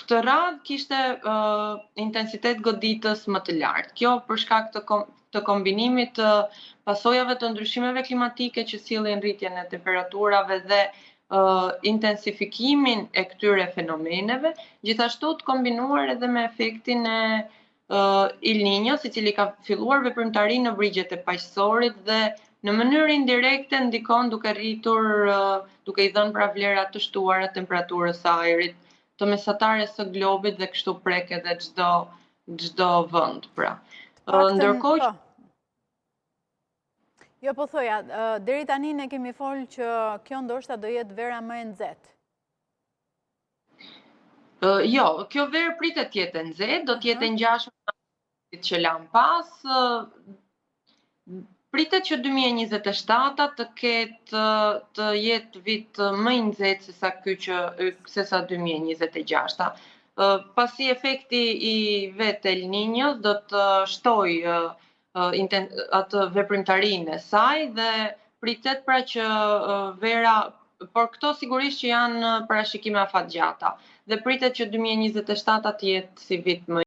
këtë radhë kishte intensitet goditës më të lartë. Kjo për shkak të kombinimit të pasojave të ndryshimeve klimatike që sillin rritjen e temperaturave dhe intensifikimin e këtyre fenomeneve, gjithashtu të kombinuar edhe me efektin e El Niños, i cili ka filluar veprimtari në brigjet e paqësorit dhe në mënyrë indirekte ndikon duke rritur, duke i dhënë pra vlera të shtuara temperaturës së ajrit të mesatares së globit dhe kështu prek edhe çdo vend, pra. Ndërkohë Jo, po thoja, deri tani ne kemi folë që kjo ndoshta do jetë vera më e nxehtë. Jo, kjo verë pritet të jetë e nxehtë, do të jetë e ngjashme me që lan pas. Pritet që 2027 të jetë vit më i nxehtë se sa 2026. Pasi efekti i vetë El Niños do të shtojë atë veprimtarinë e saj dhe pritet pra që vera, por këto sigurisht që janë parashikime afatgjata dhe pritet që 2027 të jetë si vit më